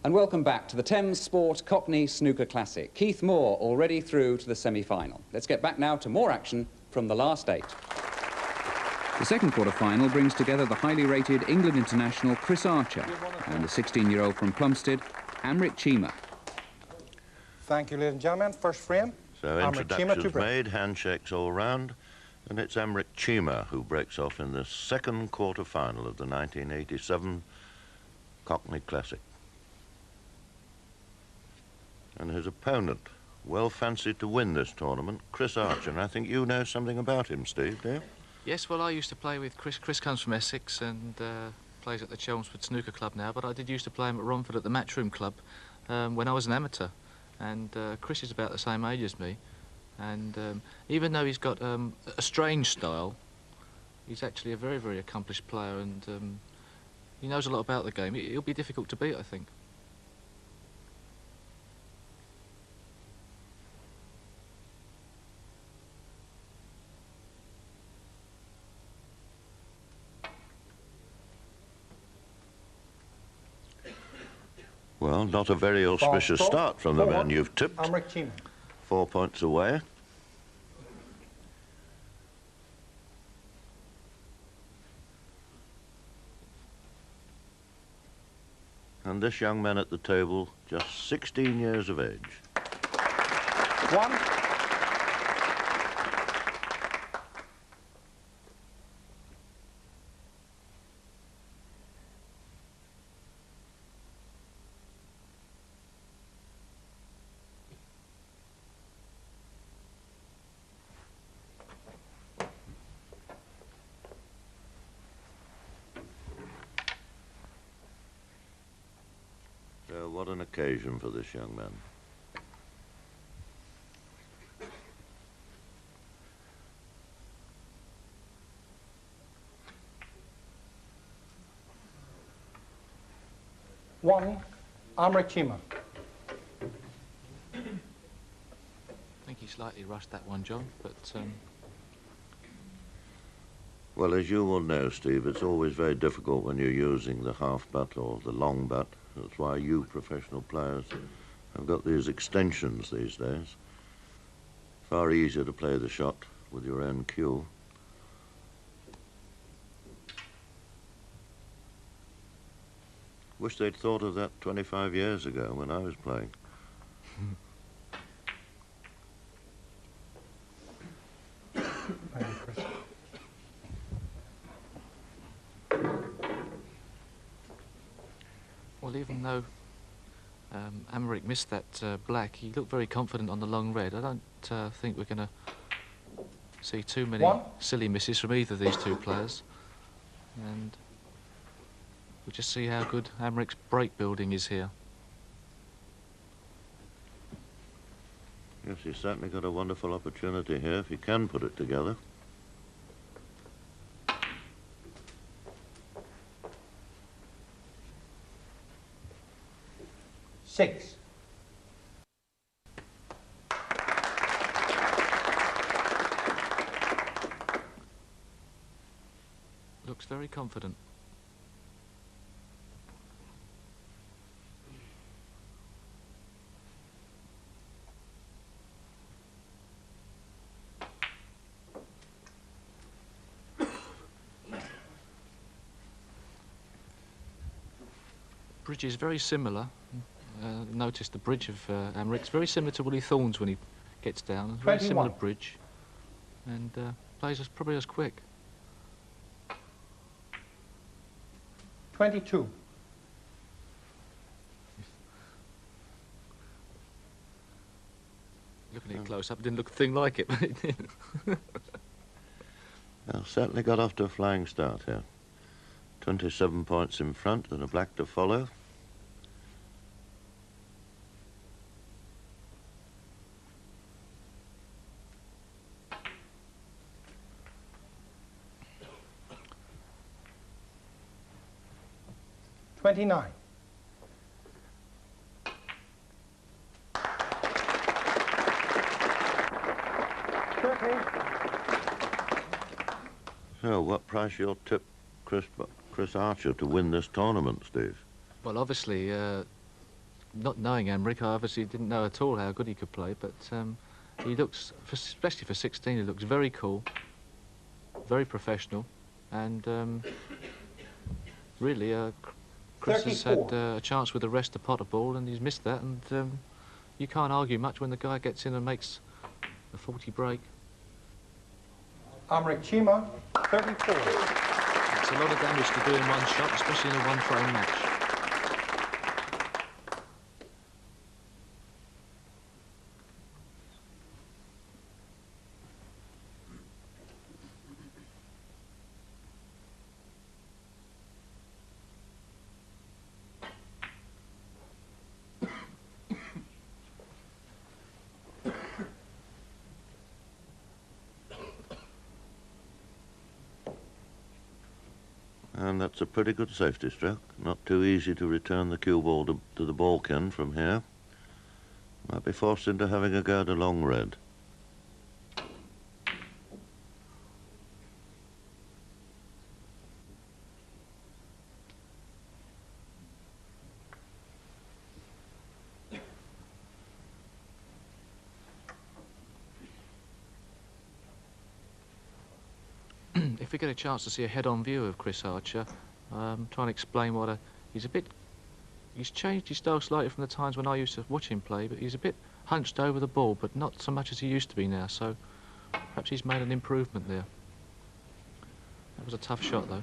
And welcome back to the Thames Sport Cockney Snooker Classic. Keith Moore already through to the semi-final. Let's get back now to more action from the last 8. The second quarter-final brings together the highly rated England international Chris Archer and the 16-year-old from Plumstead, Amrik Cheema. Thank you, ladies and gentlemen. First frame. So introductions made, handshakes all round, and it's Amrik Cheema who breaks off in the second quarter-final of the 1987 Cockney Classic. And his opponent, well fancied to win this tournament, Chris Archer. And I think you know something about him, Steve, do you? Yes, well, I used to play with Chris. Chris comes from Essex and plays at the Chelmsford Snooker Club now, but I did used to play him at Romford at the Matchroom Club when I was an amateur. And Chris is about the same age as me. And even though he's got a strange style, he's actually a very, very accomplished player, and he knows a lot about the game. He'll be difficult to beat, I think. Well, not a very auspicious start from the man you've tipped. Amrik Cheema. 4 points away. And this young man at the table, just 16 years of age. 1. What an occasion for this young man. Amrik Cheema. I think he slightly rushed that one, John, but... Well, as you will know, Steve, it's always very difficult when you're using the half butt or the long butt. That's why you professional players have got these extensions these days. Far easier to play the shot with your own cue. Wish they'd thought of that 25 years ago when I was playing. Well, even though Amrik missed that black, he looked very confident on the long red. I don't think we're going to see too many silly misses from either of these two players. And we'll just see how good Amrik's break building is here. Yes, he's certainly got a wonderful opportunity here if he can put it together. Six. Looks very confident. Bridge is very similar. Notice the bridge of Amrik's very similar to Willie Thorne's when he gets down. Very similar bridge, and plays us probably as quick. 22. Looking at it close up, it didn't look a thing like it, but it did. Well, certainly got off to a flying start here. 27 points in front and a black to follow. $29. So, what price you'll tip Chris Archer to win this tournament, Steve? Well, obviously, not knowing Amrik, I obviously didn't know at all how good he could play, but he looks, especially for 16, he looks very cool, very professional, and really, Chris has had a chance with the rest to pot a ball, and he's missed that, and you can't argue much when the guy gets in and makes a 40 break. Amrik Cheema, 34. It's a lot of damage to do in one shot, especially in a one-frame match. And that's a pretty good safety stroke. Not too easy to return the cue ball to the balkan from here. Might be forced into having a go at a long red. If we get a chance to see a head-on view of Chris Archer, trying to explain what he's changed his style slightly from the times when I used to watch him play, but he's a bit hunched over the ball, but not so much as he used to be now, so perhaps he's made an improvement there. That was a tough shot, though.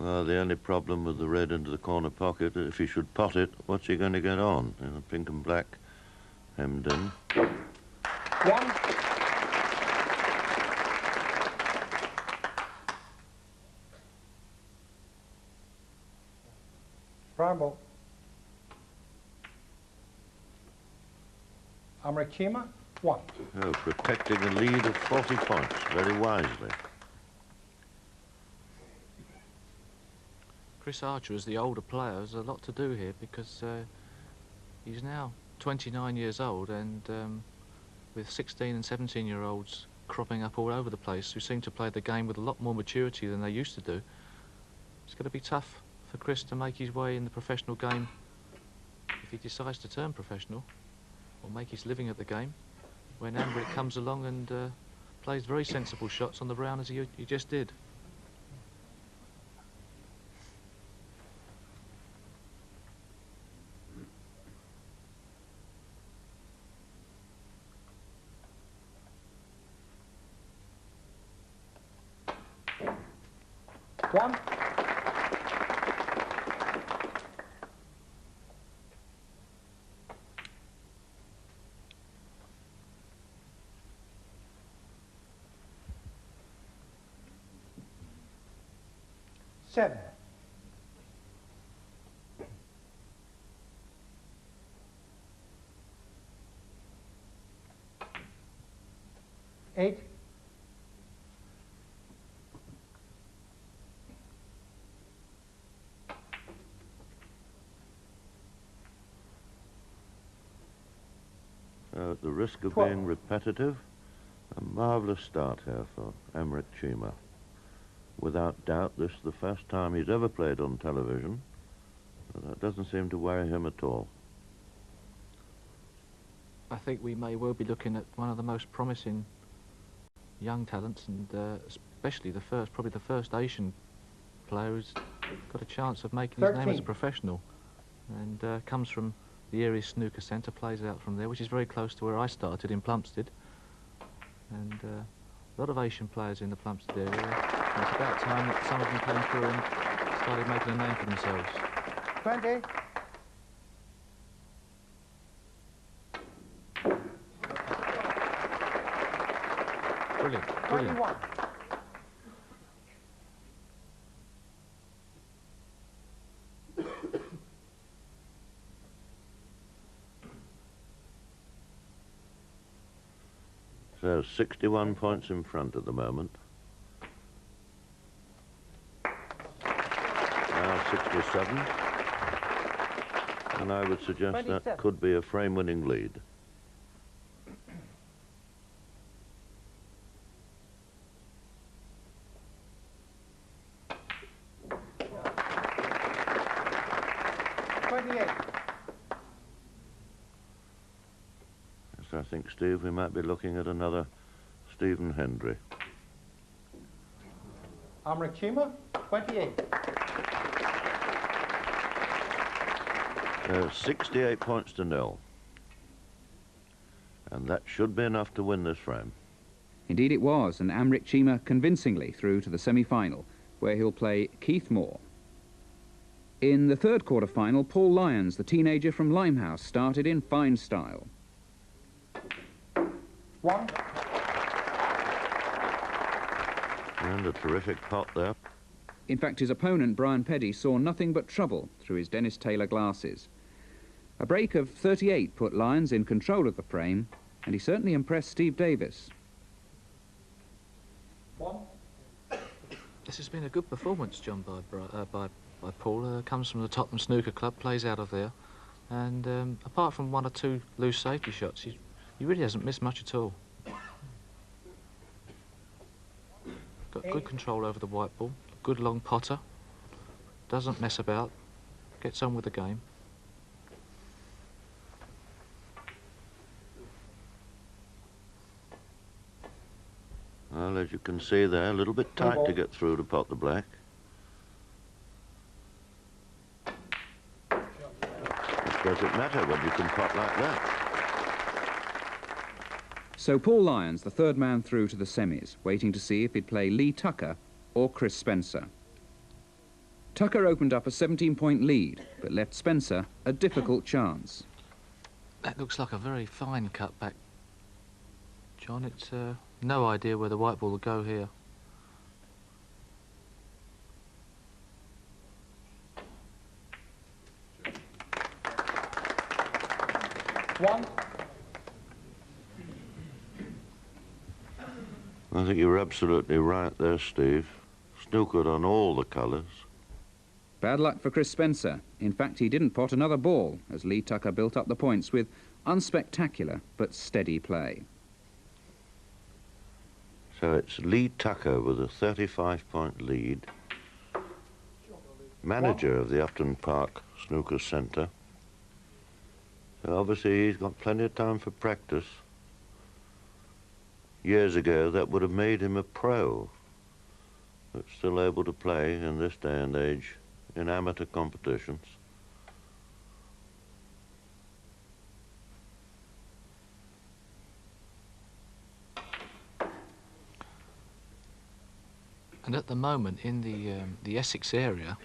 Well, the only problem with the red into the corner pocket, if he should pot it, what's he going to get on? You know, pink and black hemmed in. One. Bravo. Amrik Cheema, 1. Oh, protecting a lead of 40 points very wisely. Chris Archer, as the older player, has a lot to do here because he's now 29 years old, and with 16 and 17-year-olds cropping up all over the place who seem to play the game with a lot more maturity than they used to do, it's going to be tough for Chris to make his way in the professional game if he decides to turn professional or make his living at the game when Amrik comes along and plays very sensible shots on the brown as he just did. One. Seven. 8. At the risk of 12. being repetitive, a marvellous start here for Amrik Cheema. Without doubt, this is the first time he's ever played on television, but that doesn't seem to worry him at all. I think we may well be looking at one of the most promising young talents, and especially probably the first Asian player who's got a chance of making his name as a professional, and comes from the area snooker centre, plays out from there, which is very close to where I started in Plumstead, and a lot of Asian players in the Plumstead area. And it's about time that some of them came through and started making a name for themselves. 20. Brilliant, brilliant. 21. So 61 points in front at the moment. Now 67. And I would suggest that could be a frame-winning lead. I think, Steve, we might be looking at another Stephen Hendry. Amrik Cheema, 28. 68 points to 0. And that should be enough to win this frame. Indeed it was, and Amrik Cheema convincingly through to the semi-final, where he'll play Keith Moore. In the third quarter-final, Paul Lyons, the teenager from Limehouse, started in fine style. 1. And a terrific pot there. In fact, his opponent, Brian Peddie, saw nothing but trouble through his Dennis Taylor glasses. A break of 38 put Lyons in control of the frame, and he certainly impressed Steve Davis. 1. This has been a good performance, John, by Paul. Comes from the Tottenham Snooker Club, plays out of there, and apart from 1 or 2 loose safety shots, he really hasn't missed much at all. Got good control over the white ball, good long potter, doesn't mess about, gets on with the game. Well, as you can see there, a little bit tight to get through to pot the black. It doesn't matter when you can pot like that. So Paul Lyons, the third man through to the semis, waiting to see if he'd play Lee Tucker or Chris Spencer. Tucker opened up a 17-point lead, but left Spencer a difficult chance. That looks like a very fine cut back, John. It's no idea where the white ball will go here. One. I think you're absolutely right there, Steve. Snookered on all the colours. Bad luck for Chris Spencer. In fact, he didn't pot another ball as Lee Tucker built up the points with unspectacular but steady play. So it's Lee Tucker with a 35-point lead. Manager of the Upton Park Snooker Centre. So obviously he's got plenty of time for practice. Years ago that would have made him a pro, but still able to play in this day and age in amateur competitions. And at the moment in the Essex area,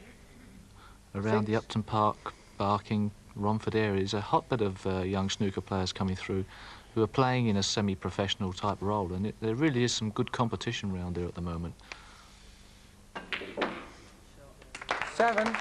around the Upton Park, Barking, Romford area, is a hotbed of young snooker players coming through who are playing in a semi-professional type role, and there really is some good competition around there at the moment. 7.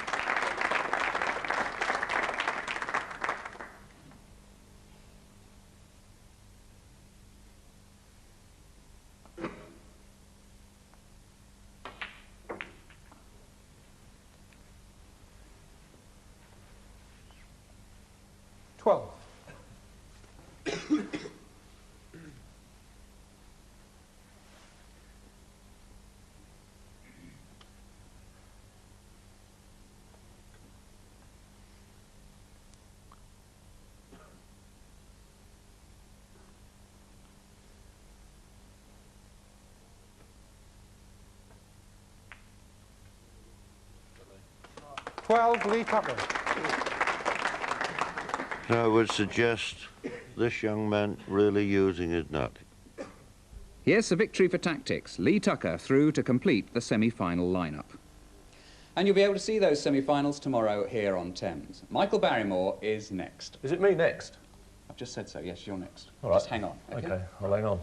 Lee Tucker. So I would suggest this young man really using his nut. Yes, a victory for tactics. Lee Tucker through to complete the semi-final lineup. And you'll be able to see those semi-finals tomorrow here on Thames. Michael Barrymore is next. Is it me next? I've just said so. Yes, you're next. All right. Just hang on. Okay, I'll hang on.